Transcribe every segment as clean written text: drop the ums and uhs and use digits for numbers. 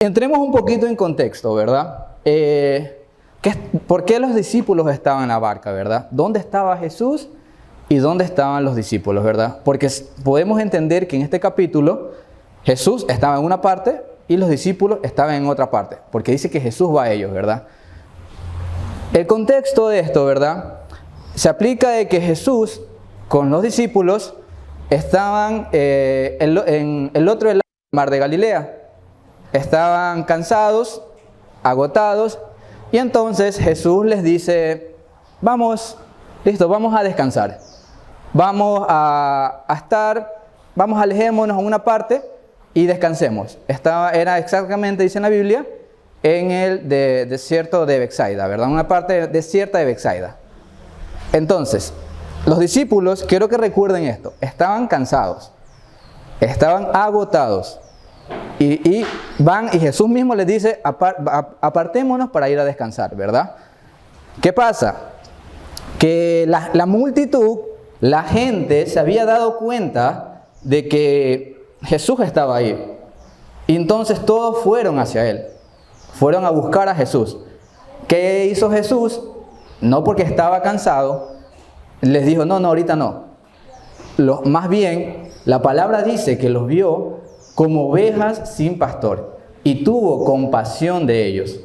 Entremos un poquito en contexto, ¿verdad? ¿Por qué los discípulos estaban en la barca, verdad? ¿Dónde estaba Jesús y dónde estaban los discípulos, verdad? Porque podemos entender que en este capítulo Jesús estaba en una parte y los discípulos estaban en otra parte, porque dice que Jesús va a ellos, ¿verdad? El contexto de esto, ¿verdad? Se aplica de que Jesús con los discípulos estaban en el otro lado del mar de Galilea. Estaban cansados, agotados, y entonces Jesús les dice, vamos a descansar. Vamos alejémonos a una parte y descansemos. Era exactamente, dice en la Biblia, en el desierto de Betsaida, ¿verdad? Una parte desierta de Betsaida. Entonces, los discípulos, quiero que recuerden esto, estaban cansados, estaban agotados. Y Jesús mismo les dice, apartémonos para ir a descansar, ¿verdad? ¿Qué pasa? Que la multitud, la gente se había dado cuenta de que Jesús estaba ahí. Y entonces todos fueron hacia Él. Fueron a buscar a Jesús. ¿Qué hizo Jesús? No porque estaba cansado, les dijo, no, ahorita no. Más bien, la palabra dice que los vio como ovejas sin pastor, y tuvo compasión de ellos.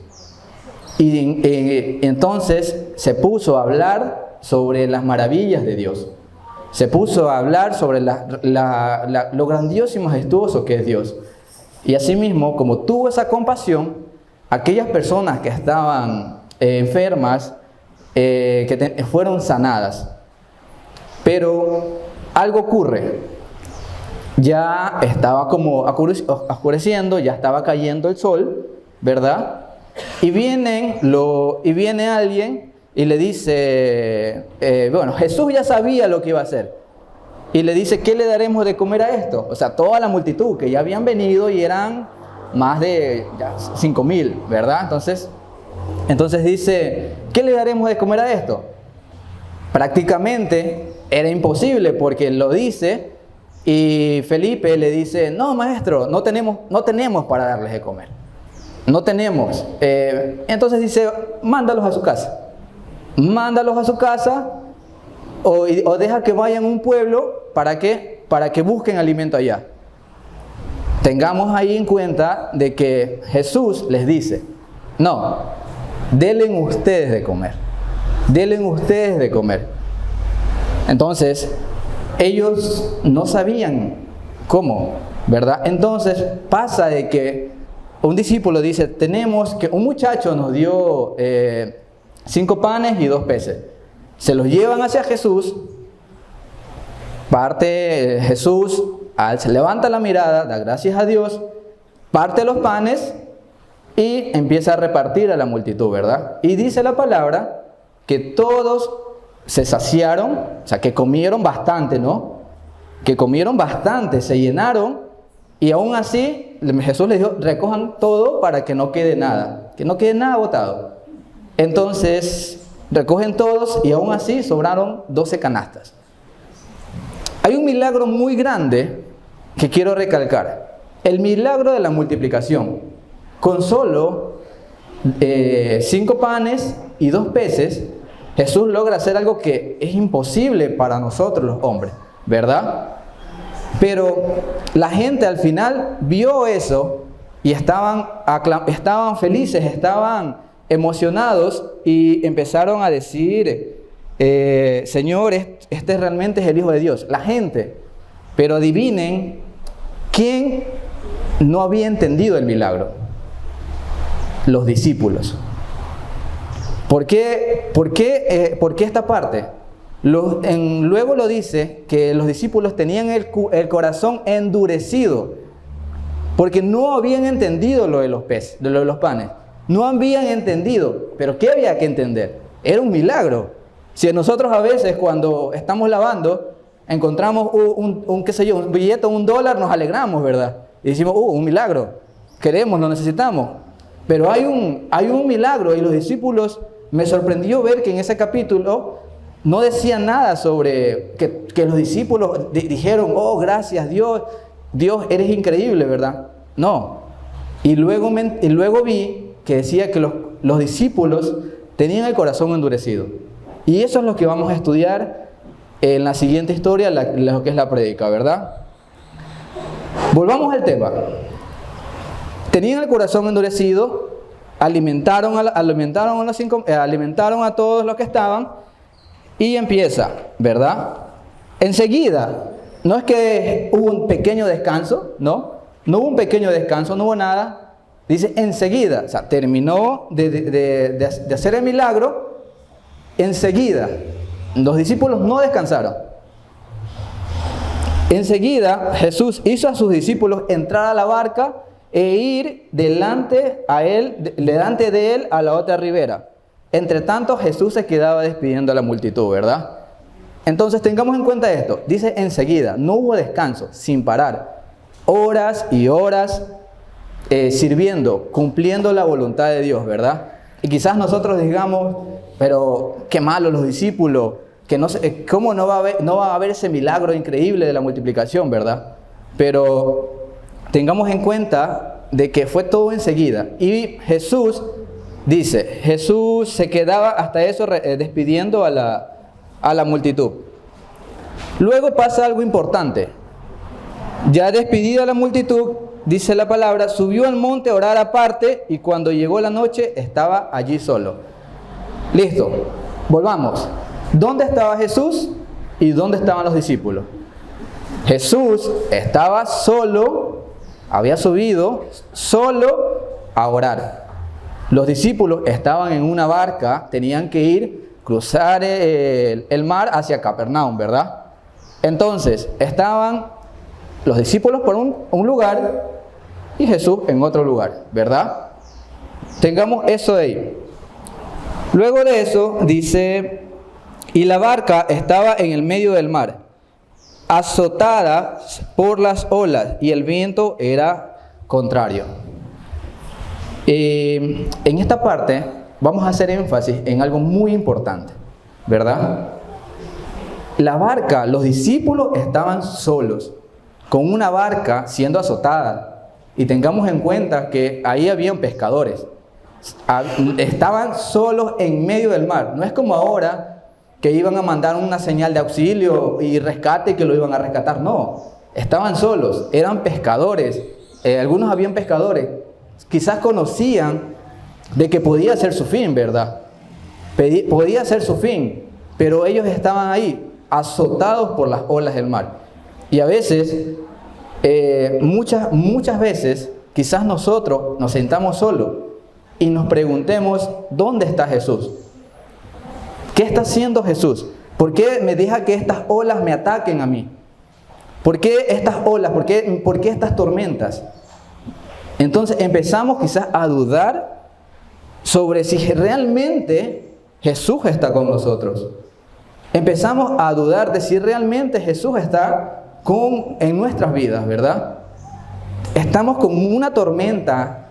Y entonces se puso a hablar sobre las maravillas de Dios. Se puso a hablar sobre lo grandioso y majestuoso que es Dios. Y asimismo, como tuvo esa compasión, aquellas personas que estaban enfermas, fueron sanadas. Pero algo ocurre. Ya estaba como oscureciendo, ya estaba cayendo el sol, ¿verdad? Y viene alguien y le dice, Jesús ya sabía lo que iba a hacer. Y le dice, ¿qué le daremos de comer a esto? O sea, toda la multitud que ya habían venido y eran más de 5,000, ¿verdad? Entonces dice, ¿qué le daremos de comer a esto? Prácticamente era imposible porque lo dice. Y Felipe le dice, no, maestro, no tenemos para darles de comer. No tenemos. Entonces dice, mándalos a su casa. Mándalos a su casa o deja que vayan a un pueblo para que busquen alimento allá. Tengamos ahí en cuenta de que Jesús les dice, no, denle ustedes de comer. Denle ustedes de comer. Entonces, ellos no sabían cómo, ¿verdad? Entonces pasa de que un discípulo dice, un muchacho nos dio 5 panes y 2 peces. Se los llevan hacia Jesús, parte Jesús, se levanta la mirada, da gracias a Dios, parte los panes y empieza a repartir a la multitud, ¿verdad? Y dice la palabra que todos se saciaron, o sea, que comieron bastante, ¿no? Que comieron bastante, se llenaron, y aún así Jesús les dijo, recojan todo para que no quede nada botado. Entonces, recogen todos y aún así sobraron 12 canastas. Hay un milagro muy grande que quiero recalcar. El milagro de la multiplicación. Con solo 5 panes y 2 peces, Jesús logra hacer algo que es imposible para nosotros los hombres, ¿verdad? Pero la gente al final vio eso y estaban felices, estaban emocionados y empezaron a decir, Señor, este realmente es el Hijo de Dios. La gente, pero adivinen, ¿quién no había entendido el milagro? Los discípulos. ¿Por qué esta parte? Luego lo dice que los discípulos tenían el corazón endurecido porque no habían entendido lo de los peces, de los panes. No habían entendido. ¿Pero qué había que entender? Era un milagro. Si nosotros a veces cuando estamos lavando encontramos un billete, $1, nos alegramos, ¿verdad? Y decimos, un milagro. Queremos, lo necesitamos. Pero hay un milagro y los discípulos, me sorprendió ver que en ese capítulo no decía nada sobre que los discípulos dijeron, oh, gracias Dios, eres increíble, ¿verdad? No, Y luego vi que decía que los discípulos tenían el corazón endurecido. Y eso es lo que vamos a estudiar en la siguiente historia, lo que es la prédica, ¿verdad? Volvamos al tema. Tenían el corazón endurecido, alimentaron a todos los que estaban, y empieza, ¿verdad? Enseguida, no es que hubo un pequeño descanso, no hubo un pequeño descanso, no hubo nada. Dice enseguida, o sea, terminó de hacer el milagro, enseguida. Los discípulos no descansaron. Enseguida Jesús hizo a sus discípulos entrar a la barca e ir delante de él a la otra ribera. Entre tanto Jesús se quedaba despidiendo a la multitud, ¿verdad? Entonces tengamos en cuenta esto. Dice enseguida, no hubo descanso, sin parar. Horas y horas sirviendo, cumpliendo la voluntad de Dios, ¿verdad? Y quizás nosotros digamos, pero qué malo los discípulos, que no sé, ¿cómo no va a haber ese milagro increíble de la multiplicación, ¿verdad? Pero tengamos en cuenta de que fue todo enseguida. Y Jesús se quedaba hasta eso despidiendo a la multitud. Luego pasa algo importante. Ya despedida a la multitud, dice la palabra, subió al monte a orar aparte, y cuando llegó la noche estaba allí solo. Listo, volvamos. ¿Dónde estaba Jesús y dónde estaban los discípulos? Jesús estaba solo, había subido solo a orar. Los discípulos estaban en una barca, tenían que cruzar el mar hacia Capernaum, ¿verdad? Entonces, estaban los discípulos por un lugar y Jesús en otro lugar, ¿verdad? Tengamos eso de ahí. Luego de eso dice, y la barca estaba en el medio del mar, azotada por las olas, y el viento era contrario. En esta parte vamos a hacer énfasis en algo muy importante, ¿verdad? La barca, los discípulos estaban solos, con una barca siendo azotada. Y tengamos en cuenta que ahí habían pescadores. Estaban solos en medio del mar. No es como ahora que iban a mandar una señal de auxilio y rescate y que lo iban a rescatar. No, estaban solos, eran pescadores. Algunos habían pescadores. Quizás conocían de que podía ser su fin, ¿verdad? Podía ser su fin, pero ellos estaban ahí, azotados por las olas del mar. Y a veces, muchas veces, quizás nosotros nos sentamos solos y nos preguntemos, ¿dónde está Jesús? ¿Qué está haciendo Jesús? ¿Por qué me deja que estas olas me ataquen a mí? ¿Por qué estas olas? ¿Por qué estas tormentas? Entonces empezamos quizás a dudar sobre si realmente Jesús está con nosotros. Empezamos a dudar de si realmente Jesús está en nuestras vidas, ¿verdad? Estamos con una tormenta,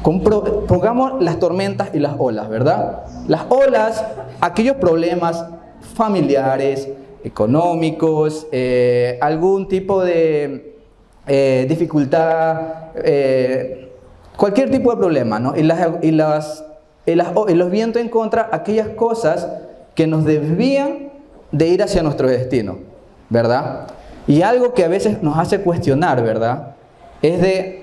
pongamos las tormentas y las olas, ¿verdad? Las olas, aquellos problemas familiares, económicos, algún tipo de dificultad, cualquier tipo de problema, ¿no? Y los vientos en contra, aquellas cosas que nos desvían de ir hacia nuestro destino, ¿verdad? Y algo que a veces nos hace cuestionar, ¿verdad? Es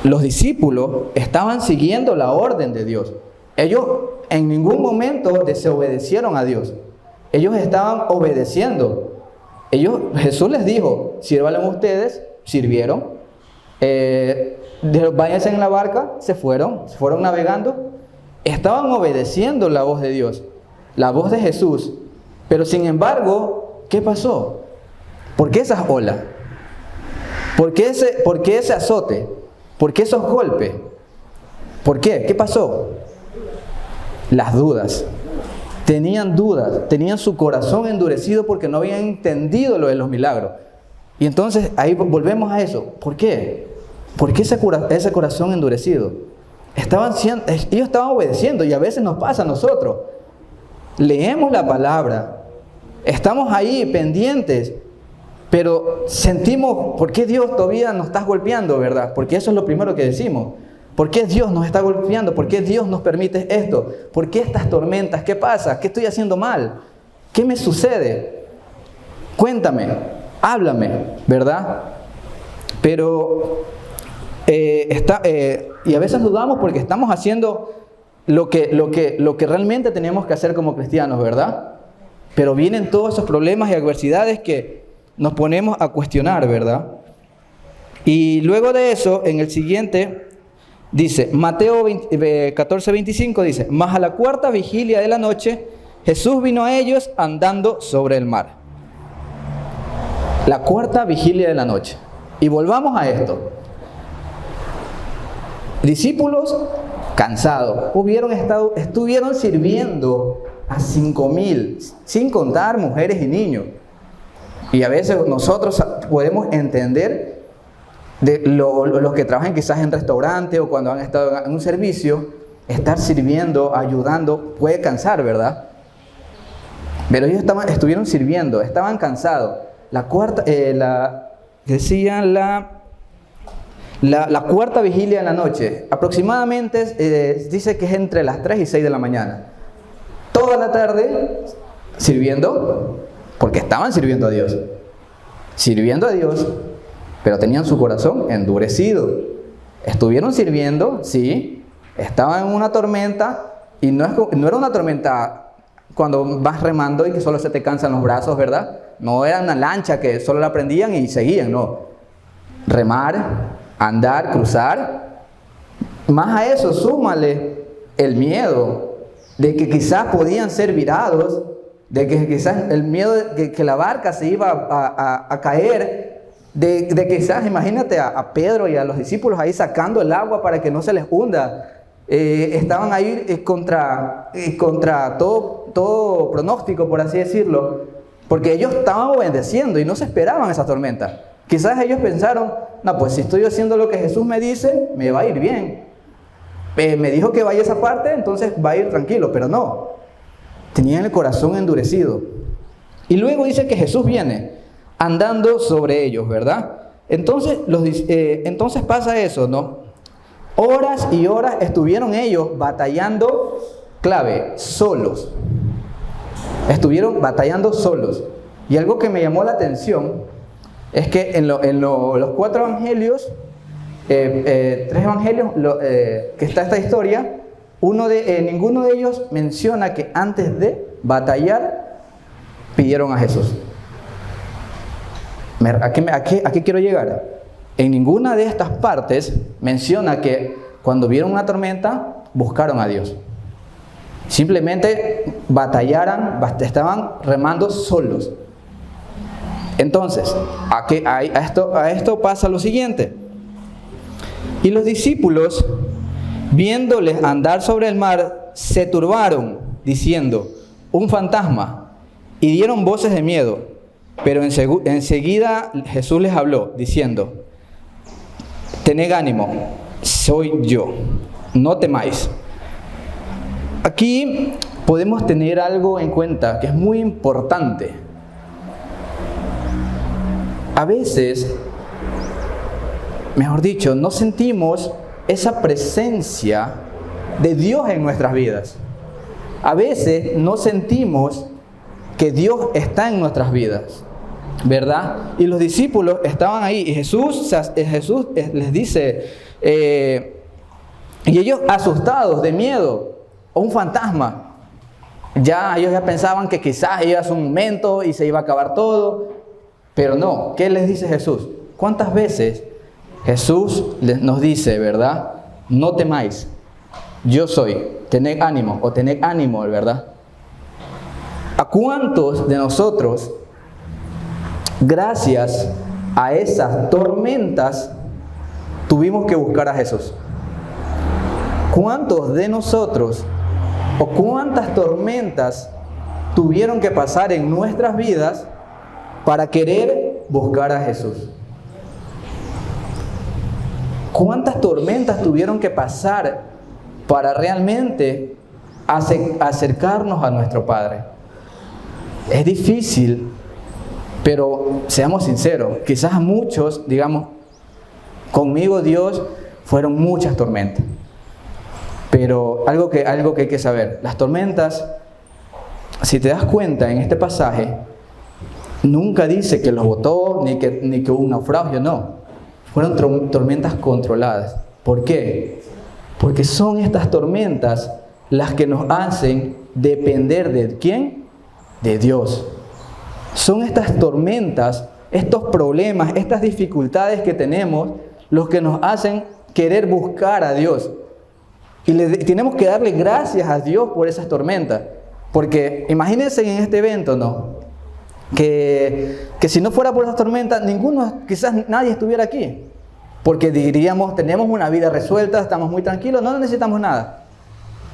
los discípulos estaban siguiendo la orden de Dios. Ellos en ningún momento desobedecieron a Dios. Ellos estaban obedeciendo. Jesús les dijo, sírvanle ustedes, sirvieron. Váyanse en la barca, se fueron navegando. Estaban obedeciendo la voz de Dios, la voz de Jesús. Pero sin embargo, ¿qué pasó? ¿Por qué esas olas? ¿Por qué ese azote? ¿Por qué esos golpes? ¿Por qué? ¿Qué pasó? Las dudas. Tenían dudas, tenían su corazón endurecido porque no habían entendido lo de los milagros. Y entonces ahí volvemos a eso. ¿Por qué? ¿Por qué ese corazón endurecido? Ellos estaban obedeciendo, y a veces nos pasa a nosotros. Leemos la palabra, estamos ahí pendientes, Pero sentimos, ¿por qué Dios todavía nos está golpeando, verdad? Porque eso es lo primero que decimos. ¿Por qué Dios nos está golpeando? ¿Por qué Dios nos permite esto? ¿Por qué estas tormentas? ¿Qué pasa? ¿Qué estoy haciendo mal? ¿Qué me sucede? Cuéntame, háblame, ¿verdad? Pero y a veces dudamos porque estamos haciendo lo que realmente tenemos que hacer como cristianos, ¿verdad? Pero vienen todos esos problemas y adversidades que nos ponemos a cuestionar, ¿verdad? Y luego de eso, en el siguiente, dice, Mateo 14:25 dice, mas a la cuarta vigilia de la noche, Jesús vino a ellos andando sobre el mar. La cuarta vigilia de la noche. Y volvamos a esto. Discípulos cansados, estuvieron sirviendo a 5,000, sin contar mujeres y niños. Y a veces nosotros podemos entender de los que trabajan quizás en restaurante o cuando han estado en un servicio, estar sirviendo, ayudando, puede cansar, ¿verdad? Pero ellos estuvieron sirviendo, estaban cansados. La cuarta vigilia de la noche, aproximadamente dice que es entre las 3 y 6 de la mañana. Toda la tarde sirviendo, porque estaban sirviendo a Dios. Sirviendo a Dios, pero tenían su corazón endurecido. Estuvieron sirviendo, sí, estaban en una tormenta, y no era una tormenta cuando vas remando y que solo se te cansan los brazos, ¿verdad? No era una lancha que solo la prendían y seguían, no. Remar, andar, cruzar. Más a eso, súmale el miedo de que quizás podían ser virados, de que quizás el miedo de que la barca se iba a caer, de quizás, imagínate a Pedro y a los discípulos ahí sacando el agua para que no se les hunda. Estaban ahí contra todo pronóstico, por así decirlo, porque ellos estaban obedeciendo y no se esperaban esa tormenta. Quizás ellos pensaron, no, pues si estoy haciendo lo que Jesús me dice, me va a ir bien. Me dijo que vaya esa parte, entonces va a ir tranquilo, pero no. Tenían el corazón endurecido. Y luego dice que Jesús viene andando sobre ellos, ¿verdad? Entonces pasa eso, ¿no? Horas y horas estuvieron ellos batallando, clave, solos. Estuvieron batallando solos. Y algo que me llamó la atención es que en los 4 evangelios, 3 evangelios que está esta historia, ninguno de ellos menciona que antes de batallar pidieron a Jesús. ¿A qué quiero llegar? En ninguna de estas partes menciona que cuando vieron una tormenta buscaron a Dios. Simplemente estaban remando solos. Entonces, a esto pasa lo siguiente. Y los discípulos, viéndoles andar sobre el mar, se turbaron, diciendo, un fantasma, y dieron voces de miedo. Pero enseguida Jesús les habló, diciendo, tened ánimo, soy yo, no temáis. Aquí podemos tener algo en cuenta que es muy importante. A veces, mejor dicho, no sentimos esa presencia de Dios en nuestras vidas. A veces no sentimos que Dios está en nuestras vidas, ¿verdad? Y los discípulos estaban ahí y Jesús les dice, y ellos asustados de miedo, o un fantasma. Ellos ya pensaban que quizás iba a ser un momento y se iba a acabar todo, pero no. ¿Qué les dice Jesús? ¿Cuántas veces Jesús nos dice, verdad? No temáis, yo soy, tened ánimo, o tened ánimo, ¿verdad? ¿A cuántos de nosotros, gracias a esas tormentas, tuvimos que buscar a Jesús? ¿Cuántos de nosotros o cuántas tormentas tuvieron que pasar en nuestras vidas para querer buscar a Jesús? ¿Cuántas tormentas tuvieron que pasar para realmente acercarnos a nuestro Padre? Es difícil Pero seamos sinceros, quizás a muchos, digamos, conmigo Dios fueron muchas tormentas. Pero algo que hay que saber, las tormentas, si te das cuenta en este pasaje, nunca dice que los botó ni que hubo un naufragio, no. Fueron tormentas controladas. ¿Por qué? Porque son estas tormentas las que nos hacen depender ¿de quién? De Dios. Son estas tormentas, estos problemas, estas dificultades que tenemos, los que nos hacen querer buscar a Dios. Y tenemos que darle gracias a Dios por esas tormentas. Porque imagínense en este evento, ¿no? Que si no fuera por esas tormentas, quizás nadie estuviera aquí. Porque diríamos, tenemos una vida resuelta, estamos muy tranquilos, no necesitamos nada.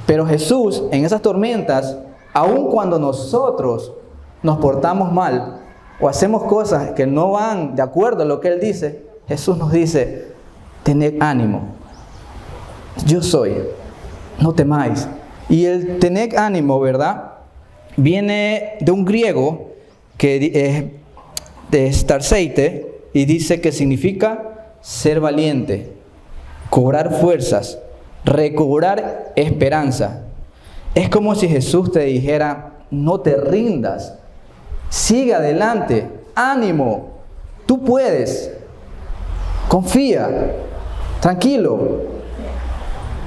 Pero Jesús, en esas tormentas, aun cuando nosotros nos portamos mal o hacemos cosas que no van de acuerdo a lo que Él dice, Jesús nos dice, tened ánimo, yo soy, no temáis. Y el tened ánimo, ¿verdad? Viene de un griego que es tarseite y dice que significa ser valiente, cobrar fuerzas, recobrar esperanza. Es como si Jesús te dijera, no te rindas, sigue adelante, ánimo, tú puedes, confía, tranquilo.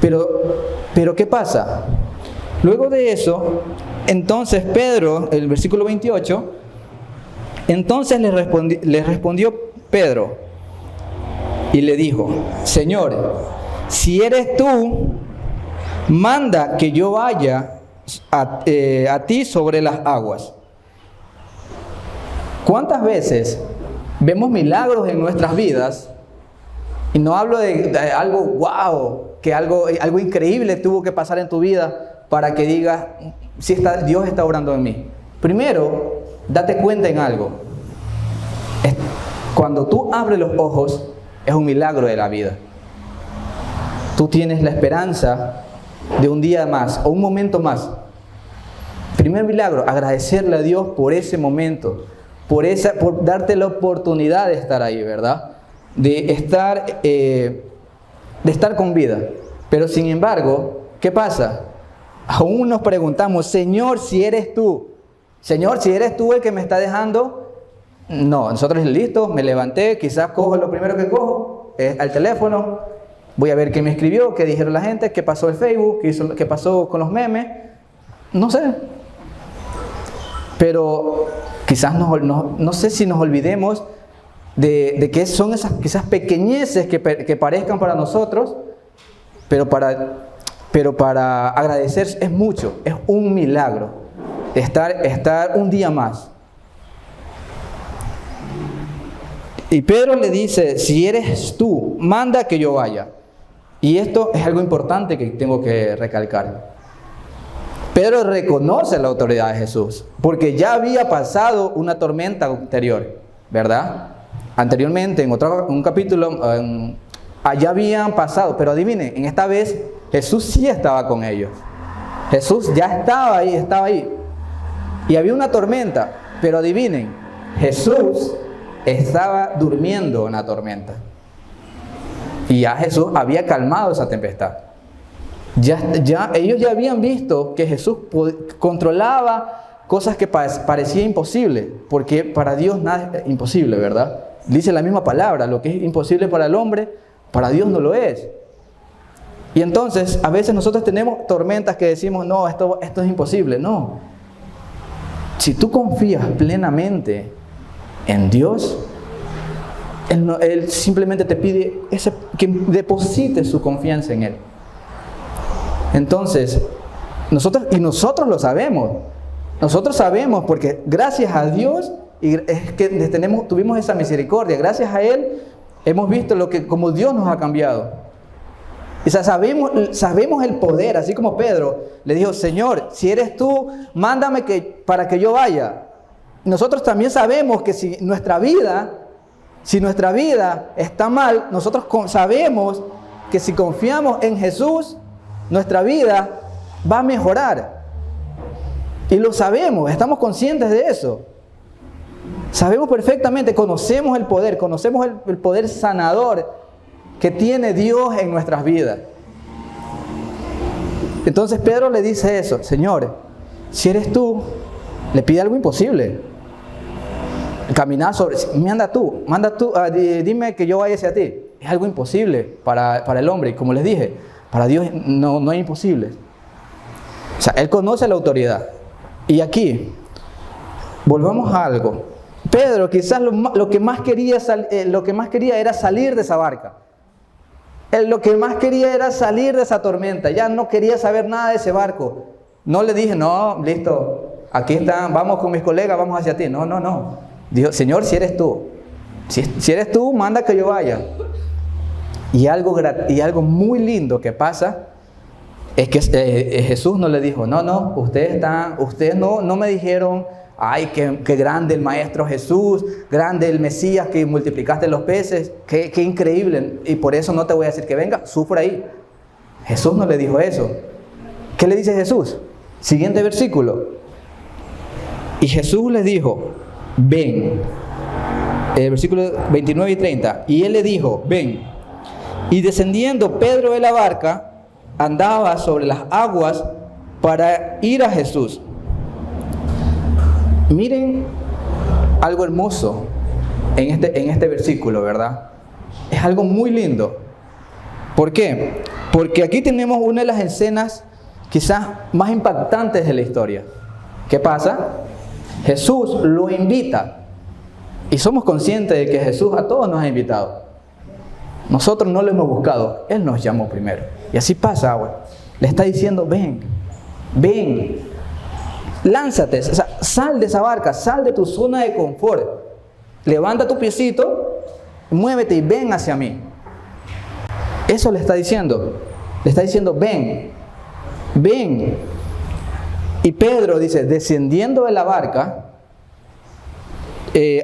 Pero ¿qué pasa? Luego de eso, entonces Pedro, el versículo 28, entonces le respondió Pedro y le dijo, Señor, si eres tú, manda que yo vaya a ti sobre las aguas. ¿Cuántas veces vemos milagros en nuestras vidas? Y no hablo de algo wow, que algo increíble tuvo que pasar en tu vida para que digas, si Dios está obrando en mí. Primero, date cuenta en algo. Cuando tú abres los ojos, es un milagro de la vida. Tú tienes la esperanza de un día más o un momento más. Primer milagro, agradecerle a Dios por ese momento, por darte la oportunidad de estar ahí, ¿verdad? De estar con vida. Pero sin embargo, ¿qué pasa? Aún nos preguntamos, Señor, si eres tú. Señor, si eres tú el que me está dejando. No, nosotros listo, me levanté, quizás cojo lo primero que cojo, es al teléfono, voy a ver qué me escribió, qué dijeron la gente, qué pasó en Facebook, qué pasó con los memes, no sé. Pero quizás no sé si nos olvidemos de que son esas quizás pequeñeces que parezcan para nosotros, pero para agradecer es mucho, es un milagro estar un día más. Y Pedro le dice, si eres tú, manda que yo vaya. Y esto es algo importante que tengo que recalcar. Pedro reconoce la autoridad de Jesús, porque ya había pasado una tormenta anterior, ¿verdad? Anteriormente, en un capítulo, allá habían pasado, pero adivinen, en esta vez Jesús sí estaba con ellos. Jesús ya estaba ahí. Y había una tormenta, pero adivinen, Jesús estaba durmiendo en la tormenta. Y ya Jesús había calmado esa tempestad. Ellos ya habían visto que Jesús controlaba cosas que parecían imposibles, porque para Dios nada es imposible, ¿verdad? Dice la misma palabra, lo que es imposible para el hombre, para Dios no lo es. Y entonces, a veces nosotros tenemos tormentas que decimos, no, esto es imposible. No. Si tú confías plenamente en Dios, Él simplemente te pide que deposites su confianza en Él. Entonces, nosotros lo sabemos. Nosotros sabemos porque gracias a Dios y es que tuvimos esa misericordia. Gracias a Él hemos visto como Dios nos ha cambiado. O sea, sabemos el poder, así como Pedro le dijo, Señor, si eres tú, mándame para que yo vaya. Nosotros también sabemos que si nuestra vida está mal, nosotros sabemos que si confiamos en Jesús, nuestra vida va a mejorar. Y lo sabemos, estamos conscientes de eso. Sabemos perfectamente, conocemos el poder sanador que tiene Dios en nuestras vidas. Entonces Pedro le dice eso: Señor, si eres tú, le pide algo imposible. Caminar sobre, manda tú, dime que yo vaya hacia ti. Es algo imposible para el hombre, y como les dije, para Dios no es imposible. O sea, Él conoce la autoridad. Y aquí, volvamos a algo. Pedro quizás lo que más quería era salir de esa barca. Él lo que más quería era salir de esa tormenta. Ya no quería saber nada de ese barco. No le dije: no, listo, aquí están, vamos con mis colegas, vamos hacia ti. No. Dijo: Señor, si eres tú, si eres tú, manda que yo vaya. Y algo muy lindo que pasa es que Jesús no le dijo: no, ustedes no me dijeron: ay, qué grande el Maestro Jesús, grande el Mesías que multiplicaste los peces, qué increíble, y por eso no te voy a decir que venga, sufra ahí. Jesús no le dijo eso. ¿Qué le dice Jesús? Siguiente versículo. Y Jesús le dijo: ven. Versículos 29 y 30. Y él le dijo: ven. Y descendiendo Pedro de la barca, andaba sobre las aguas para ir a Jesús. Miren algo hermoso en este versículo, ¿verdad? Es algo muy lindo. ¿Por qué? Porque aquí tenemos una de las escenas quizás más impactantes de la historia. ¿Qué pasa? Jesús lo invita. Y somos conscientes de que Jesús a todos nos ha invitado. Nosotros no lo hemos buscado, Él nos llamó primero. Y así pasa ahora. Le está diciendo: ven, lánzate, o sea, sal de esa barca, sal de tu zona de confort. Levanta tu piecito, muévete y ven hacia mí. Eso le está diciendo. Le está diciendo: ven. Y Pedro dice, descendiendo de la barca,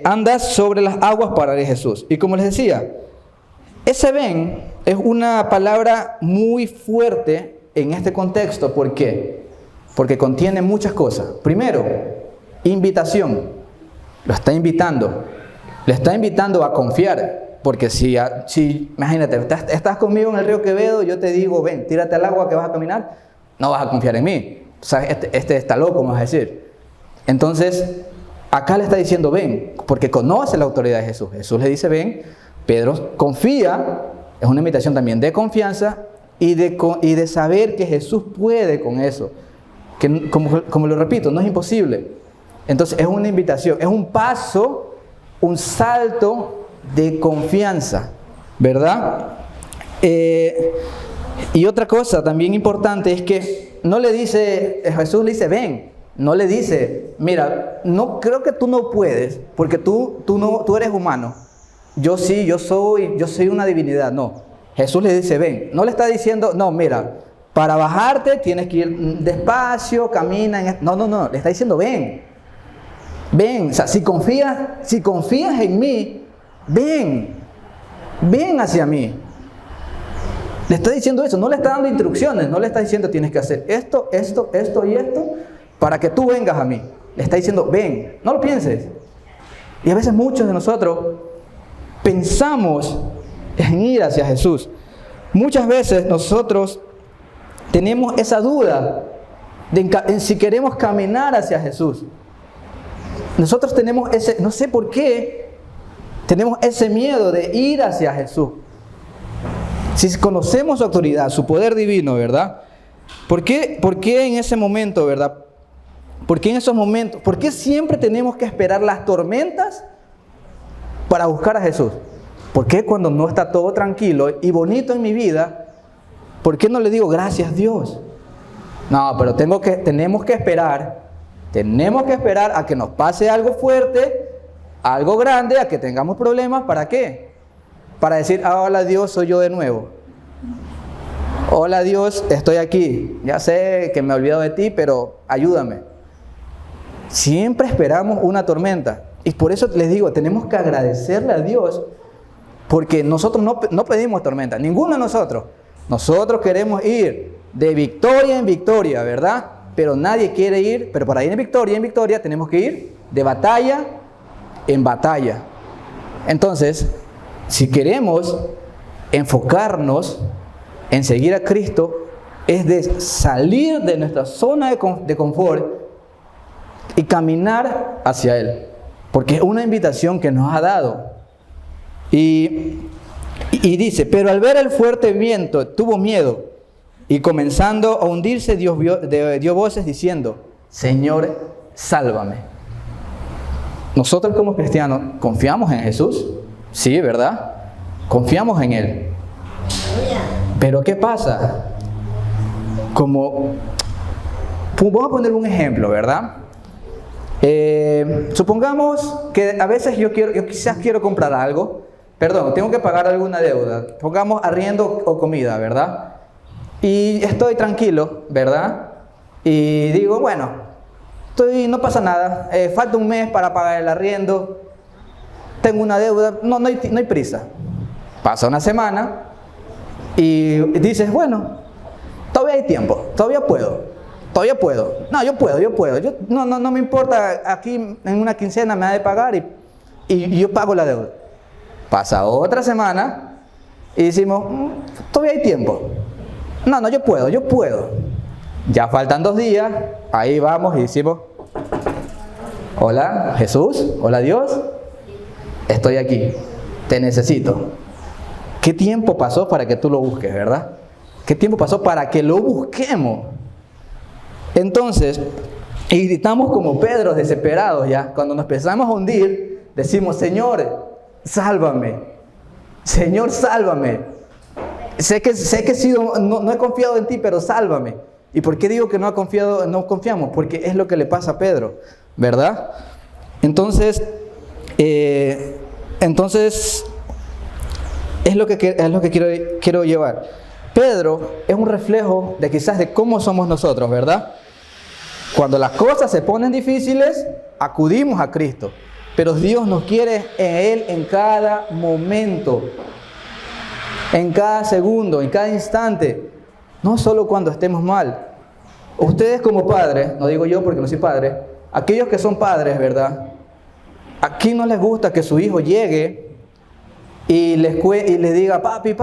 anda sobre las aguas para ir a Jesús. Y como les decía, ese ven es una palabra muy fuerte en este contexto. ¿Por qué? Porque contiene muchas cosas. Primero, invitación. Lo está invitando. Le está invitando a confiar. Porque si imagínate, estás conmigo en el río Quevedo, yo te digo: ven, tírate al agua que vas a caminar, no vas a confiar en mí. O sea, este está loco, me vas a decir. Entonces, acá le está diciendo: ven, porque conoce la autoridad de Jesús. Jesús le dice: ven. Pedro confía, es una invitación también de confianza y de saber que Jesús puede con eso. Que, como lo repito, no es imposible. Entonces es una invitación, es un paso, un salto de confianza, ¿verdad? Y otra cosa también importante es que no le dice, Jesús le dice: ven. No le dice: mira, no creo que tú no puedes, porque tú eres humano. Yo sí, yo soy una divinidad. No, Jesús le dice: ven. No le está diciendo: no, mira, para bajarte tienes que ir despacio, camina. No, le está diciendo: ven. O sea, si confías en mí, ven hacia mí. Le está diciendo eso, no le está dando instrucciones, no le está diciendo: tienes que hacer esto y esto para que tú vengas a mí. Le está diciendo: ven, no lo pienses. Y a veces muchos de nosotros pensamos en ir hacia Jesús. Muchas veces nosotros tenemos esa duda en si queremos caminar hacia Jesús. Nosotros tenemos no sé por qué, tenemos ese miedo de ir hacia Jesús. Si conocemos su autoridad, su poder divino, ¿verdad? ¿Por qué en ese momento, verdad? ¿Por qué en esos momentos? ¿Por qué siempre tenemos que esperar las tormentas para buscar a Jesús? ¿Por qué cuando no está todo tranquilo y bonito en mi vida, por qué no le digo: gracias Dios? No, pero tenemos que esperar a que nos pase algo fuerte, algo grande, a que tengamos problemas. ¿Para qué? Para decir: hola Dios, soy yo de nuevo. Hola Dios, estoy aquí. Ya sé que me he olvidado de ti, pero ayúdame. Siempre esperamos una tormenta. Y por eso les digo, tenemos que agradecerle a Dios, porque nosotros no pedimos tormenta, ninguno de nosotros. Nosotros queremos ir de victoria en victoria, ¿verdad? Pero nadie quiere ir, pero para ir en victoria tenemos que ir de batalla en batalla. Entonces, si queremos enfocarnos en seguir a Cristo, es de salir de nuestra zona de confort y caminar hacia Él, porque es una invitación que nos ha dado. Y dice, pero al ver el fuerte viento, tuvo miedo, y comenzando a hundirse, dio voces diciendo, Señor, sálvame. Nosotros como cristianos, ¿confiamos en Jesús? Sí, ¿verdad? Confiamos en Él. Pero ¿qué pasa? Vamos a poner un ejemplo, ¿verdad? Supongamos que a veces yo quizás quiero comprar algo, tengo que pagar alguna deuda, pongamos arriendo o comida, ¿verdad? Y estoy tranquilo, ¿verdad? Y digo, bueno, no pasa nada, falta un mes para pagar el arriendo, tengo una deuda, no hay prisa. Pasa una semana y dices, bueno, todavía hay tiempo, todavía puedo. No, yo puedo. No me importa, aquí en una quincena me ha de pagar y yo pago la deuda. Pasa otra semana y decimos, todavía hay tiempo. No, yo puedo. Ya faltan 2 días, ahí vamos y decimos, hola Jesús, hola Dios, estoy aquí, te necesito. ¿Qué tiempo pasó para que tú lo busques, verdad? ¿Qué tiempo pasó para que lo busquemos? Entonces, y gritamos como Pedro, desesperados ya. Cuando nos empezamos a hundir, decimos, Señor, sálvame. Señor, sálvame. Sé que no he confiado en ti, pero sálvame. ¿Y por qué digo que no confiamos? Porque es lo que le pasa a Pedro, ¿verdad? Entonces, es lo que quiero llevar. Pedro es un reflejo de quizás de cómo somos nosotros, ¿verdad? Cuando las cosas se ponen difíciles, acudimos a Cristo. Pero Dios nos quiere en Él en cada momento, en cada segundo, en cada instante. No solo cuando estemos mal. Ustedes como padres, no digo yo porque no soy padre, aquellos que son padres, ¿verdad? ¿A quién no les gusta que su hijo llegue y les diga, papi,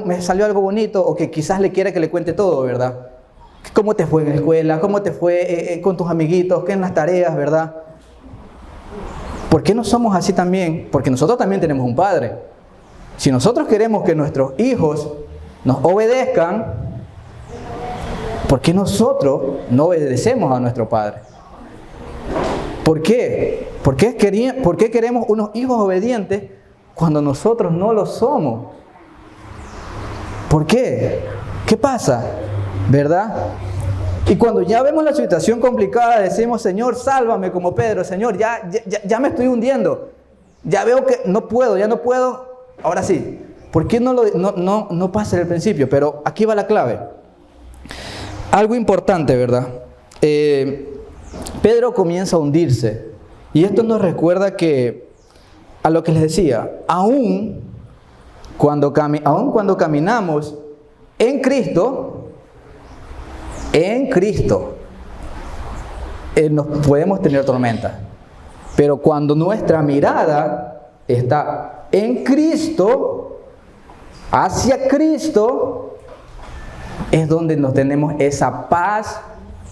me salió algo bonito, o que quizás le quiera que le cuente todo, ¿verdad? ¿Cómo te fue en la escuela? ¿Cómo te fue con tus amiguitos? ¿Qué en las tareas, verdad? ¿Por qué no somos así también? Porque nosotros también tenemos un padre. Si nosotros queremos que nuestros hijos nos obedezcan, ¿por qué nosotros no obedecemos a nuestro padre? ¿Por qué? ¿Por qué queremos unos hijos obedientes cuando nosotros no lo somos? ¿Por qué? ¿Qué pasa? ¿Verdad? Y cuando ya vemos la situación complicada, decimos, Señor, sálvame, como Pedro. Señor, ya me estoy hundiendo. Ya veo que no puedo. Ahora sí. ¿Por qué no pasa en el principio? Pero aquí va la clave. Algo importante, ¿verdad? Pedro comienza a hundirse. Y esto nos recuerda a lo que les decía, aún cuando caminamos en Cristo, nos podemos tener tormenta. Pero cuando nuestra mirada está en Cristo, hacia Cristo, es donde nos tenemos esa paz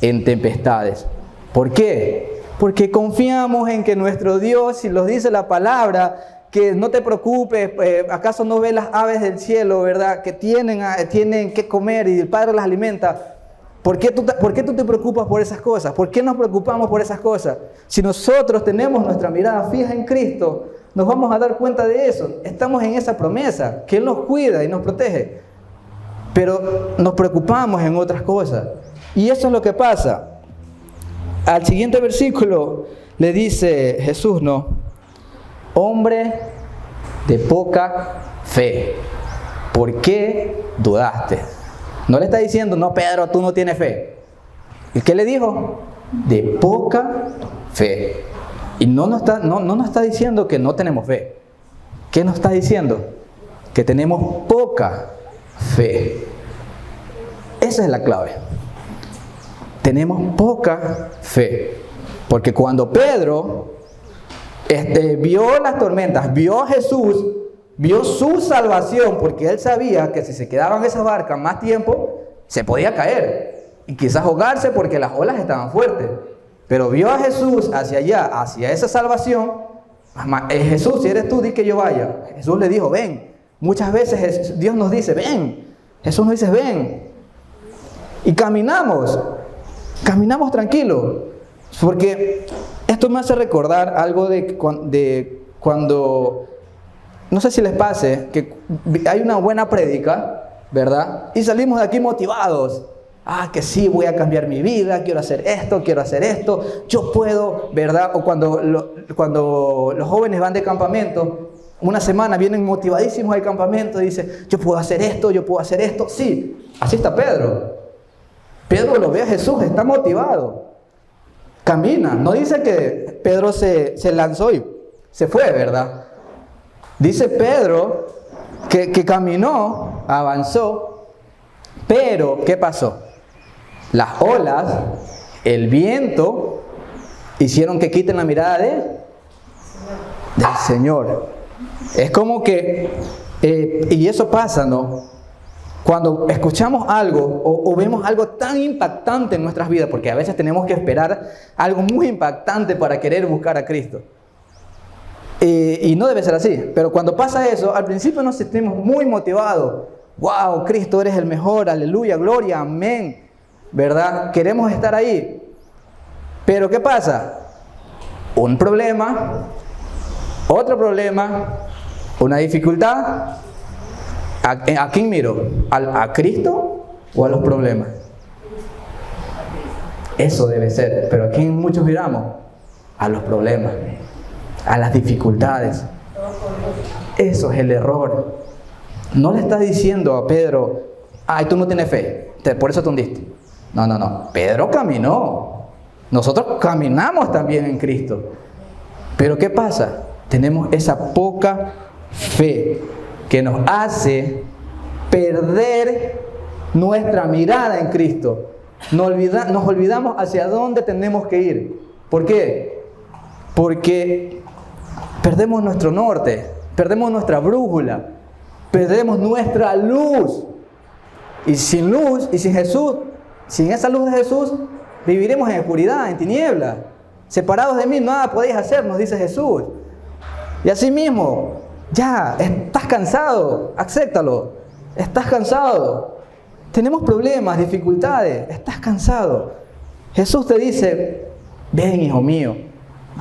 en tempestades. ¿Por qué? Porque confiamos en que nuestro Dios, si nos dice la palabra, que no te preocupes, ¿acaso no ves las aves del cielo, verdad? Que tienen que comer y el Padre las alimenta. ¿Por qué tú te preocupas por esas cosas? ¿Por qué nos preocupamos por esas cosas? Si nosotros tenemos nuestra mirada fija en Cristo, nos vamos a dar cuenta de eso. Estamos en esa promesa, que Él nos cuida y nos protege. Pero nos preocupamos en otras cosas. Y eso es lo que pasa. Al siguiente versículo le dice Jesús, ¿no? Hombre de poca fe, ¿por qué dudaste? No le está diciendo, no, Pedro, tú no tienes fe. ¿Y qué le dijo? De poca fe. Y no nos está diciendo que no tenemos fe. ¿Qué nos está diciendo? Que tenemos poca fe. Esa es la clave. Tenemos poca fe. Porque cuando Pedro vio las tormentas, vio a Jesús, vio su salvación, porque él sabía que si se quedaba en esa barca más tiempo, se podía caer y quizás ahogarse porque las olas estaban fuertes. Pero vio a Jesús hacia allá, hacia esa salvación. Jesús, si eres tú, di que yo vaya. Jesús le dijo, ven. Muchas veces Dios nos dice, ven. Jesús nos dice, ven. Y caminamos tranquilos. Porque esto me hace recordar algo de cuando, no sé si les pase, que hay una buena prédica, ¿verdad? Y salimos de aquí motivados. Que sí, voy a cambiar mi vida, quiero hacer esto, yo puedo, ¿verdad? O cuando los jóvenes van de campamento, una semana vienen motivadísimos al campamento y dicen, yo puedo hacer esto. Sí, así está Pedro. Pedro lo ve a Jesús, está motivado. Camina, no dice que Pedro se lanzó y se fue, ¿verdad? Dice Pedro que caminó, avanzó, pero ¿qué pasó? Las olas, el viento, hicieron que quiten la mirada del Señor. Es como que, y eso pasa, ¿no? Cuando escuchamos algo o vemos algo tan impactante en nuestras vidas, porque a veces tenemos que esperar algo muy impactante para querer buscar a Cristo. Y no debe ser así, pero cuando pasa eso, al principio nos sentimos muy motivados. ¡Wow! Cristo, eres el mejor, aleluya, gloria, amén. ¿Verdad? Queremos estar ahí. Pero ¿qué pasa? Un problema, otro problema, una dificultad. ¿A quién miro? ¿A Cristo o a los problemas? Eso debe ser. Pero ¿a quién muchos miramos? A los problemas, a las dificultades. Eso es el error. No le estás diciendo a Pedro, tú no tienes fe, por eso te hundiste. No. Pedro caminó. Nosotros caminamos también en Cristo. Pero ¿qué pasa? Tenemos esa poca fe que nos hace perder nuestra mirada en Cristo. Nos olvidamos hacia dónde tenemos que ir. ¿Por qué? Porque perdemos nuestro norte, perdemos nuestra brújula, perdemos nuestra luz. Y sin luz y sin Jesús, sin esa luz de Jesús, viviremos en oscuridad, en tinieblas. Separados de mí, nada podéis hacer, nos dice Jesús. Y así mismo, ya, estás cansado, acéptalo. Estás cansado. Tenemos problemas, dificultades, estás cansado. Jesús te dice, ven, hijo mío,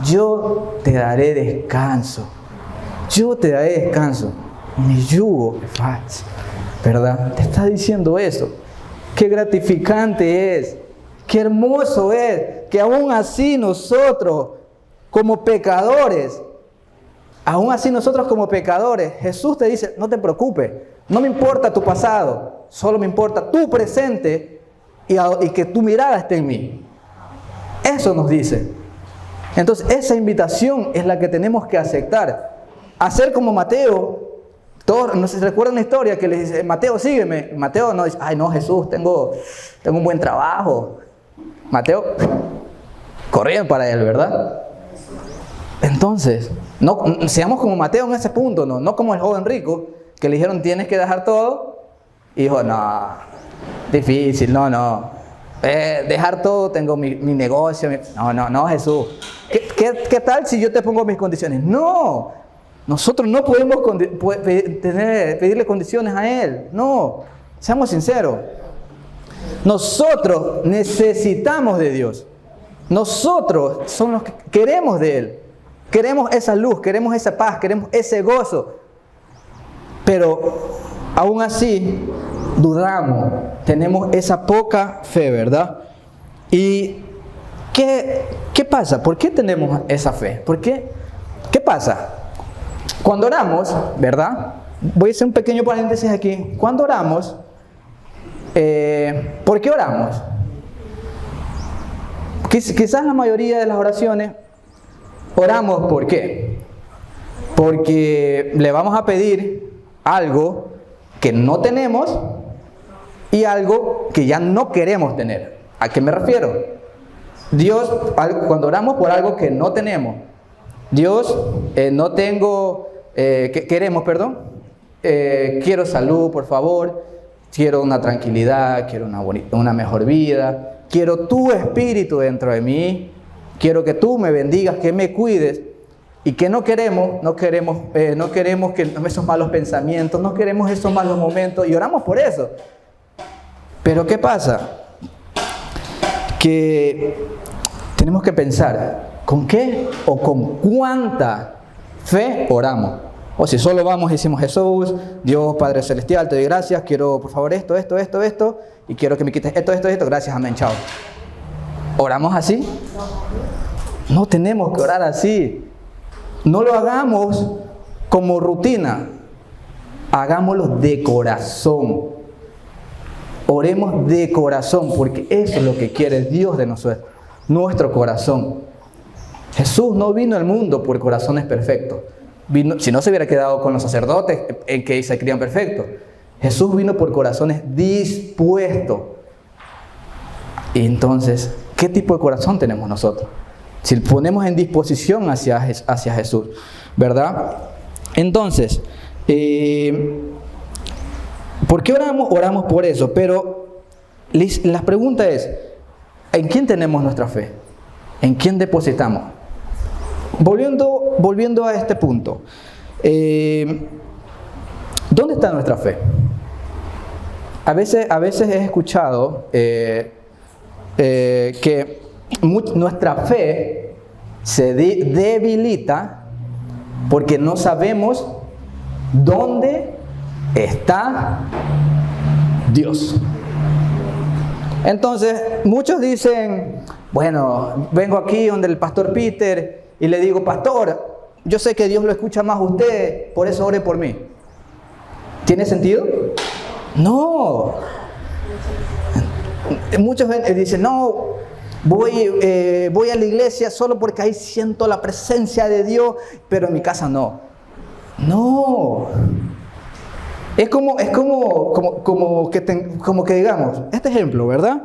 yo te daré descanso. Yo te daré descanso. Mi yugo es fácil, ¿verdad? Te está diciendo eso. Qué gratificante es, qué hermoso es que aún así nosotros como pecadores, Jesús te dice, no te preocupes, no me importa tu pasado, solo me importa tu presente y que tu mirada esté en mí. Eso nos dice. Entonces esa invitación es la que tenemos que aceptar. Hacer como Mateo. Todos, no sé si recuerdan la historia que le dice, Mateo, sígueme. Mateo no dice, no, Jesús, tengo un buen trabajo. Mateo, corrían para él, ¿verdad? Entonces, no seamos como Mateo en ese punto, no como el joven rico, que le dijeron, tienes que dejar todo. Y dijo, no, difícil, no. Dejar todo, tengo mi negocio. No, Jesús. ¿Qué tal si yo te pongo mis condiciones? No. Nosotros no podemos pedirle condiciones a Él. No, seamos sinceros. Nosotros necesitamos de Dios. Nosotros somos los que queremos de Él. Queremos esa luz, queremos esa paz, queremos ese gozo. Pero aún así dudamos, tenemos esa poca fe, ¿verdad? ¿Y qué pasa? ¿Por qué tenemos esa fe? ¿Por qué? ¿Qué pasa? Cuando oramos, ¿verdad? Voy a hacer un pequeño paréntesis aquí. Cuando oramos, ¿por qué oramos? Quizás la mayoría de las oraciones oramos, ¿por qué? Porque le vamos a pedir algo que no tenemos y algo que ya no queremos tener. ¿A qué me refiero? Dios, cuando oramos por algo que no tenemos, Dios, no tengo, queremos, perdón, quiero salud, por favor, quiero una tranquilidad, quiero una mejor vida, quiero tu espíritu dentro de mí, quiero que tú me bendigas, que me cuides. Y que no queremos que esos malos pensamientos, no queremos esos malos momentos y oramos por eso. Pero ¿qué pasa? Que tenemos que pensar, ¿con qué o con cuánta fe oramos? O si solo vamos y decimos, Jesús, Dios Padre Celestial, te doy gracias, quiero por favor esto, y quiero que me quites esto, gracias, amén, chao. ¿Oramos así? No tenemos que orar así. No lo hagamos como rutina, hagámoslo de corazón. Oremos de corazón, porque eso es lo que quiere Dios de nosotros, nuestro corazón. Jesús no vino al mundo por corazones perfectos. Si no se hubiera quedado con los sacerdotes en que se crían perfectos. Jesús vino por corazones dispuestos. Y entonces, ¿qué tipo de corazón tenemos nosotros? Si ponemos en disposición hacia Jesús, ¿verdad? Entonces, ¿por qué oramos? Oramos por eso, pero la pregunta es, ¿en quién tenemos nuestra fe? ¿En quién depositamos? Volviendo a este punto, ¿dónde está nuestra fe? A veces he escuchado que nuestra fe se debilita porque no sabemos dónde está Dios. Entonces, muchos dicen, bueno, vengo aquí donde el pastor Peter y le digo, pastor, yo sé que Dios lo escucha más a usted, por eso ore por mí. ¿Tiene sentido? No. Muchos dicen, no, voy a la iglesia solo porque ahí siento la presencia de Dios, pero en mi casa no. No. Es como que digamos, este ejemplo, ¿verdad?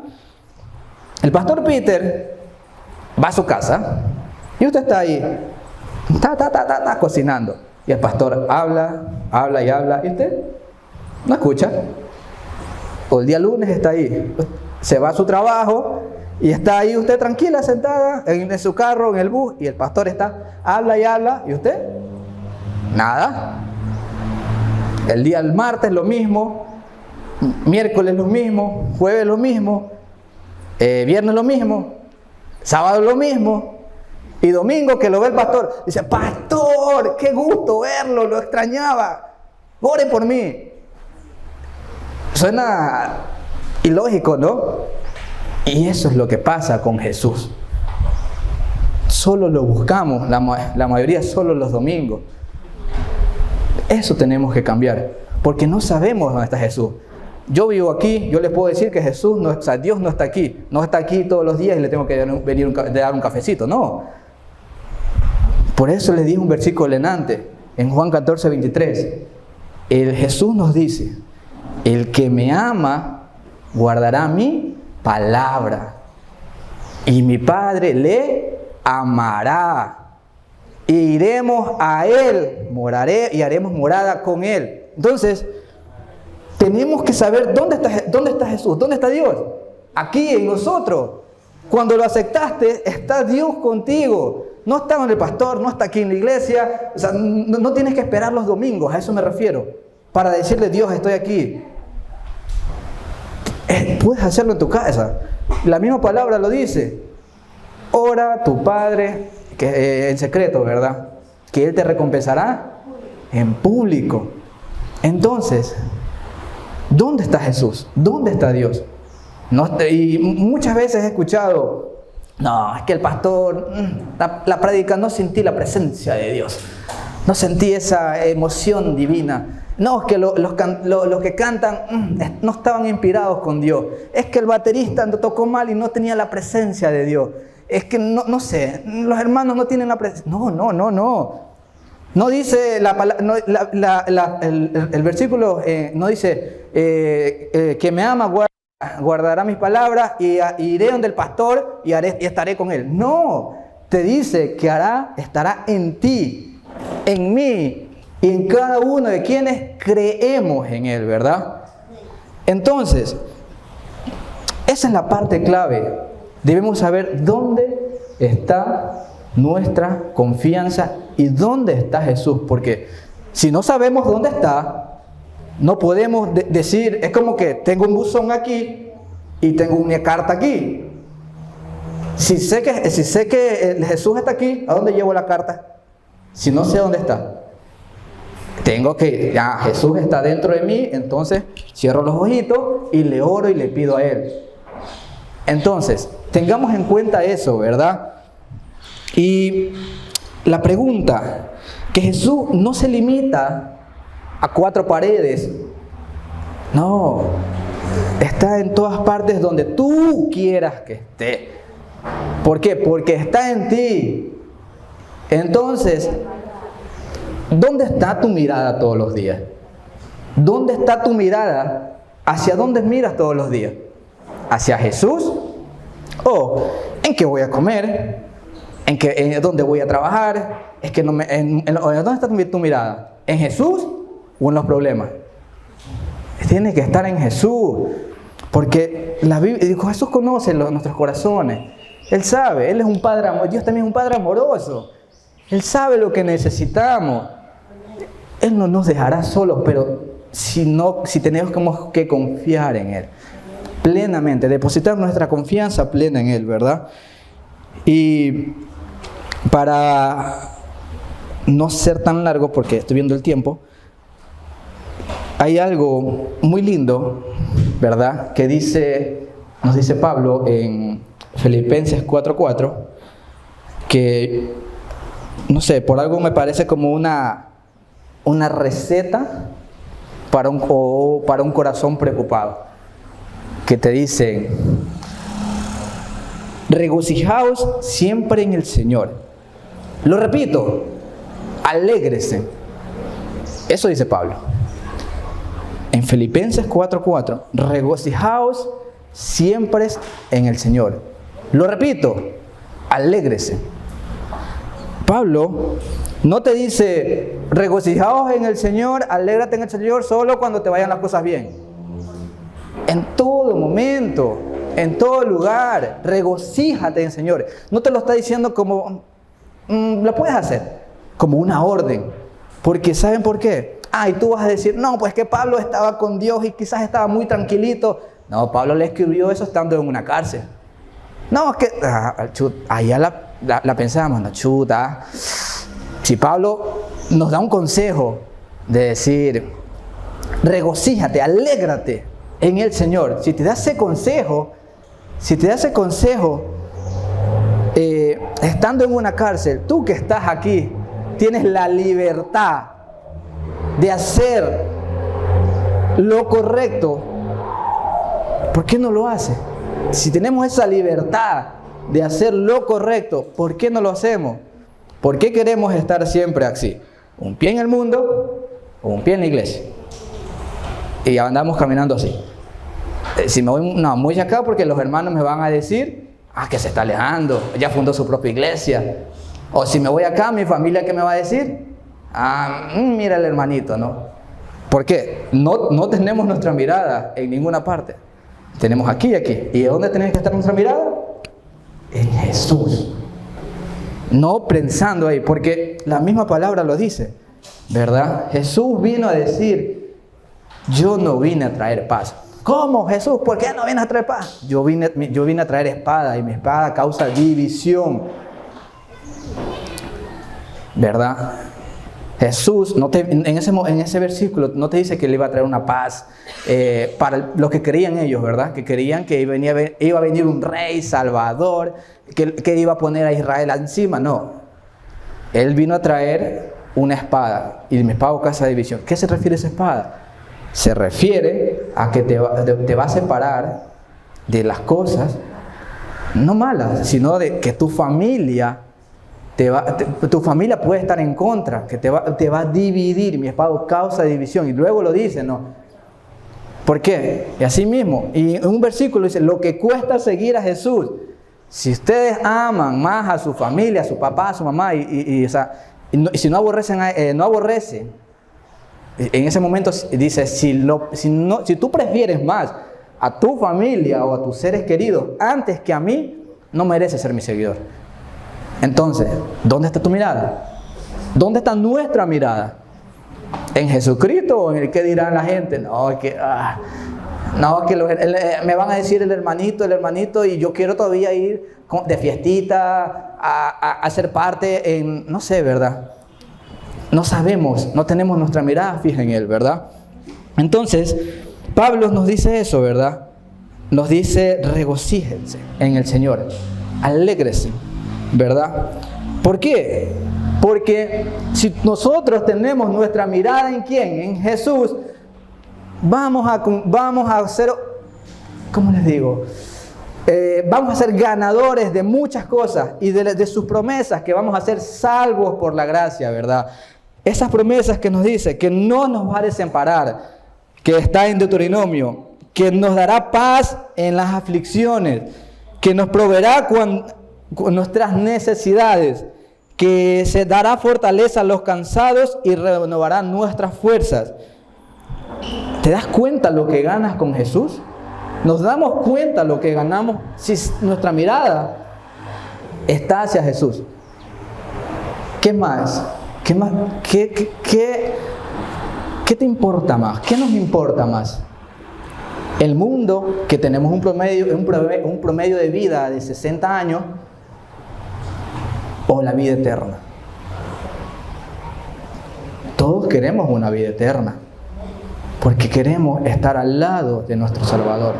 El pastor Peter va a su casa y usted está ahí, está cocinando. Y el pastor habla, y usted no escucha. O el día lunes está ahí, se va a su trabajo y está ahí usted tranquila, sentada en su carro, en el bus, y el pastor habla, y usted, nada. El martes lo mismo, miércoles lo mismo, jueves lo mismo, viernes lo mismo, sábado lo mismo, y domingo que lo ve el pastor, dice, pastor, qué gusto verlo, lo extrañaba, ore por mí. Suena ilógico, ¿no? Y eso es lo que pasa con Jesús. Solo lo buscamos, la mayoría solo los domingos. Eso tenemos que cambiar, porque no sabemos dónde está Jesús. Yo vivo aquí, yo les puedo decir que Dios no está aquí todos los días y le tengo que dar un cafecito, no. Por eso les dije un versículo delante, en Juan 14, 23. Jesús nos dice, el que me ama guardará mi palabra y mi Padre le amará. E iremos a Él, moraré y haremos morada con Él. Entonces, tenemos que saber dónde está Jesús, dónde está Dios. Aquí en nosotros. Cuando lo aceptaste, está Dios contigo. No está en el pastor, no está aquí en la iglesia. O sea, no tienes que esperar los domingos, a eso me refiero. Para decirle, Dios, estoy aquí. Puedes hacerlo en tu casa. La misma palabra lo dice. Ora a tu Padre en secreto, ¿verdad? Que Él te recompensará en público. Entonces, ¿dónde está Jesús? ¿Dónde está Dios? Y muchas veces he escuchado, no, es que el pastor, la prédica, no sentí la presencia de Dios. No sentí esa emoción divina. No, es que los que cantan no estaban inspirados con Dios. Es que el baterista tocó mal y no tenía la presencia de Dios. Es que no sé, los hermanos no tienen la presencia. No. No dice el versículo, no dice que me ama guardará mis palabras y iré donde el pastor y estaré con él. No, te dice que estará en ti, en mí y en cada uno de quienes creemos en Él, ¿verdad? Entonces, esa es la parte clave. Debemos saber dónde está nuestra confianza y dónde está Jesús, porque si no sabemos dónde está, no podemos decir, es como que tengo un buzón aquí y tengo una carta aquí. Si sé que Jesús está aquí, ¿a dónde llevo la carta? Si no sé dónde está. Jesús está dentro de mí, entonces cierro los ojitos y le oro y le pido a Él. Entonces, tengamos en cuenta eso, ¿verdad? Y la pregunta, que Jesús no se limita a 4 paredes. No, está en todas partes donde tú quieras que esté. ¿Por qué? Porque está en ti. Entonces, ¿dónde está tu mirada todos los días? ¿Dónde está tu mirada? ¿Hacia dónde miras todos los días? ¿Hacia Jesús? ¿O en qué voy a comer? ¿En dónde voy a trabajar? Es que ¿dónde está tu mirada? ¿En Jesús o en los problemas? Tiene que estar en Jesús. Porque la Biblia, Jesús conoce nuestros corazones. Él sabe, Él es un Padre amoroso. Dios también es un Padre amoroso. Él sabe lo que necesitamos. Él no nos dejará solos, pero si tenemos que confiar en Él plenamente, depositar nuestra confianza plena en Él, ¿verdad? Y para no ser tan largo, porque estoy viendo el tiempo, hay algo muy lindo, ¿verdad? Que nos dice Pablo en Filipenses 4:4, que, no sé, por algo me parece como una receta para un corazón preocupado, que te dice: regocijaos siempre en el Señor. Lo repito, alégrese. Eso dice Pablo en Filipenses 4:4, regocijaos siempre en el Señor. Lo repito, alégrese. Pablo no te dice, regocijaos en el Señor, alégrate en el Señor solo cuando te vayan las cosas bien. En todo momento, en todo lugar, regocíjate en el Señor. No te lo está diciendo como, lo puedes hacer, como una orden. Porque ¿saben por qué? Y tú vas a decir, no, pues que Pablo estaba con Dios y quizás estaba muy tranquilito. No, Pablo le escribió eso estando en una cárcel. No, es que, allá la pensamos, no, chuta. Si Pablo nos da un consejo de decir, regocíjate, alégrate en el Señor. Si te da ese consejo, estando en una cárcel, tú que estás aquí, tienes la libertad de hacer lo correcto. ¿Por qué no lo haces? Si tenemos esa libertad de hacer lo correcto, ¿por qué no lo hacemos? ¿Por qué queremos estar siempre así? Un pie en el mundo o un pie en la iglesia. Y andamos caminando así. Si me voy muy acá, porque los hermanos me van a decir, que se está alejando, ya fundó su propia iglesia. O si me voy acá, mi familia, ¿qué me va a decir? Mira el hermanito, ¿no? ¿Por qué? No tenemos nuestra mirada en ninguna parte. Tenemos aquí y aquí. ¿Y dónde tiene que estar nuestra mirada? En Jesús. No pensando ahí, porque la misma palabra lo dice, ¿verdad? Jesús vino a decir, yo no vine a traer paz. ¿Cómo, Jesús? ¿Por qué no vine a traer paz? Yo vine a traer espada, y mi espada causa división, ¿verdad? Jesús, en ese versículo, no te dice que le iba a traer una paz para los que creían ellos, ¿verdad? Que creían que iba a venir un rey salvador, que iba a poner a Israel encima. No. Él vino a traer una espada, y mi espada causa división. ¿Qué se refiere a esa espada? Se refiere a que te va a separar de las cosas, no malas, sino de que tu familia puede estar en contra, que te va a dividir. Mi espada causa división. Y luego lo dice, ¿no? ¿Por qué? Y así mismo, y en un versículo dice, lo que cuesta seguir a Jesús. Si ustedes aman más a su familia, a su papá, a su mamá, y si no aborrecen, en ese momento dice, si tú prefieres más a tu familia o a tus seres queridos antes que a mí, no mereces ser mi seguidor. Entonces, ¿dónde está tu mirada? ¿Dónde está nuestra mirada? ¿En Jesucristo o en el que dirán la gente? Me van a decir el hermanito, y yo quiero todavía ir de fiestita, a ser parte no sé, ¿verdad? No sabemos, no tenemos nuestra mirada fija en Él, ¿verdad? Entonces, Pablo nos dice eso, ¿verdad? Nos dice, regocíjense en el Señor, alégrese, ¿verdad? ¿Por qué? Porque si nosotros tenemos nuestra mirada ¿en quién? En Jesús, vamos a ser, ¿cómo les digo? Vamos a ser ganadores de muchas cosas y de sus promesas, que vamos a ser salvos por la gracia, ¿verdad? Esas promesas que nos dice que no nos va a desamparar, que está en Deuteronomio, que nos dará paz en las aflicciones, que nos proveerá con nuestras necesidades, que se dará fortaleza a los cansados y renovará nuestras fuerzas. ¿Te das cuenta lo que ganas con Jesús? ¿Nos damos cuenta lo que ganamos si nuestra mirada está hacia Jesús? ¿Qué más? ¿Qué más? ¿Qué te importa más? ¿Qué nos importa más? El mundo, que tenemos un promedio de vida de 60 años, o la vida eterna. Todos queremos una vida eterna, porque queremos estar al lado de nuestro Salvador.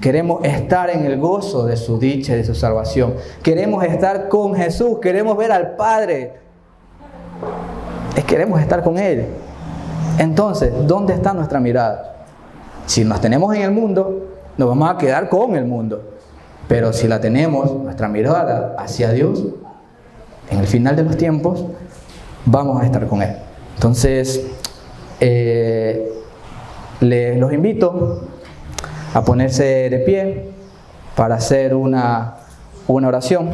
Queremos estar en el gozo de su dicha y de su salvación. Queremos estar con Jesús, queremos ver al Padre. Queremos estar con Él. Entonces, ¿dónde está nuestra mirada? Si nos tenemos en el mundo, nos vamos a quedar con el mundo. Pero si la tenemos, nuestra mirada hacia Dios, en el final de los tiempos, vamos a estar con Él. Entonces, los invito a ponerse de pie para hacer una oración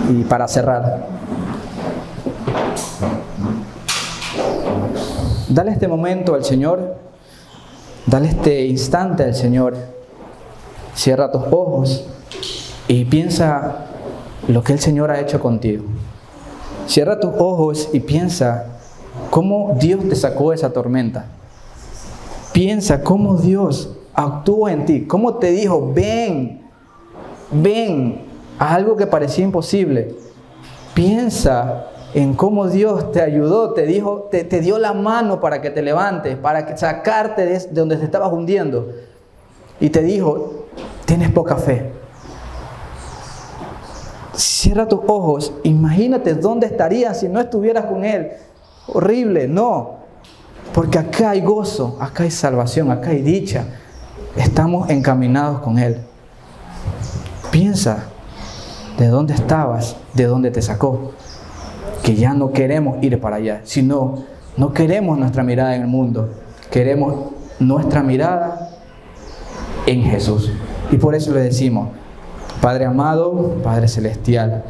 y para cerrar. Dale este momento al Señor, dale este instante al Señor. Cierra tus ojos y piensa lo que el Señor ha hecho contigo. Cierra tus ojos y piensa cómo Dios te sacó de esa tormenta. Piensa cómo Dios actuó en ti, cómo te dijo, ven a algo que parecía imposible. Piensa en cómo Dios te ayudó, te dio la mano para que te levantes, para sacarte de donde te estabas hundiendo. Y te dijo, tienes poca fe. Cierra tus ojos, imagínate dónde estarías si no estuvieras con Él. Horrible, no. Porque acá hay gozo, acá hay salvación, acá hay dicha. Estamos encaminados con Él. Piensa de dónde estabas, de dónde te sacó. Que ya no queremos ir para allá, sino no queremos nuestra mirada en el mundo. Queremos nuestra mirada en Jesús. Y por eso le decimos, Padre amado, Padre celestial,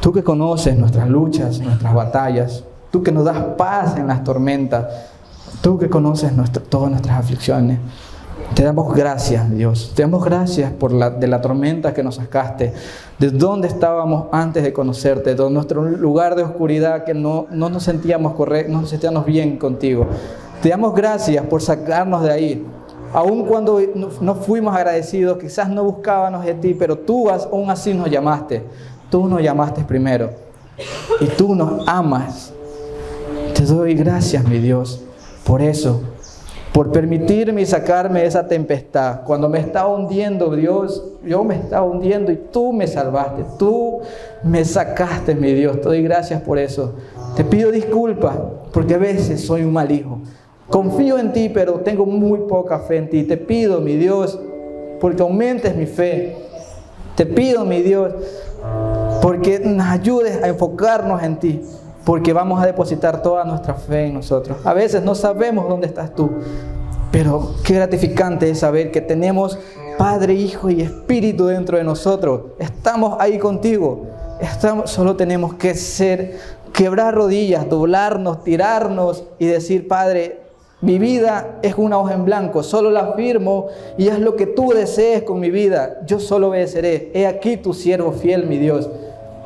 tú que conoces nuestras luchas, nuestras batallas, tú que nos das paz en las tormentas, tú que conoces todas nuestras aflicciones, te damos gracias, Dios. Te damos gracias de la tormenta que nos sacaste, de donde estábamos antes de conocerte, de nuestro lugar de oscuridad que no nos sentíamos correctos, no nos sentíamos bien contigo. Te damos gracias por sacarnos de ahí. Aun cuando no fuimos agradecidos, quizás no buscábamos de ti, pero tú aún así nos llamaste. Tú nos llamaste primero y tú nos amas. Te doy gracias, mi Dios, por eso, por permitirme sacarme de esa tempestad. Cuando me estaba hundiendo, Dios, yo me estaba hundiendo y tú me salvaste, tú me sacaste, mi Dios. Te doy gracias por eso. Te pido disculpas porque a veces soy un mal hijo. Confío en ti, pero tengo muy poca fe en ti. Te pido, mi Dios, porque aumentes mi fe. Te pido, mi Dios, porque nos ayudes a enfocarnos en ti, porque vamos a depositar toda nuestra fe en nosotros. A veces no sabemos dónde estás tú, pero qué gratificante es saber que tenemos Padre, Hijo y Espíritu dentro de nosotros. Estamos ahí contigo. Solo tenemos que quebrar rodillas, doblarnos, tirarnos y decir, Padre, mi vida es una hoja en blanco, solo la firmo y haz lo que tú desees con mi vida. Yo solo obedeceré. He aquí tu siervo fiel, mi Dios.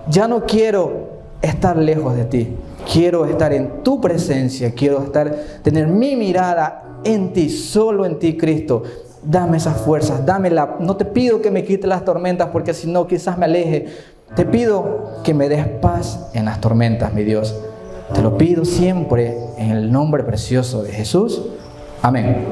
Ya no quiero estar lejos de ti. Quiero estar en tu presencia. Quiero tener mi mirada en ti, solo en ti, Cristo. Dame esas fuerzas, no te pido que me quites las tormentas porque si no quizás me aleje. Te pido que me des paz en las tormentas, mi Dios. Te lo pido siempre en el nombre precioso de Jesús. Amén.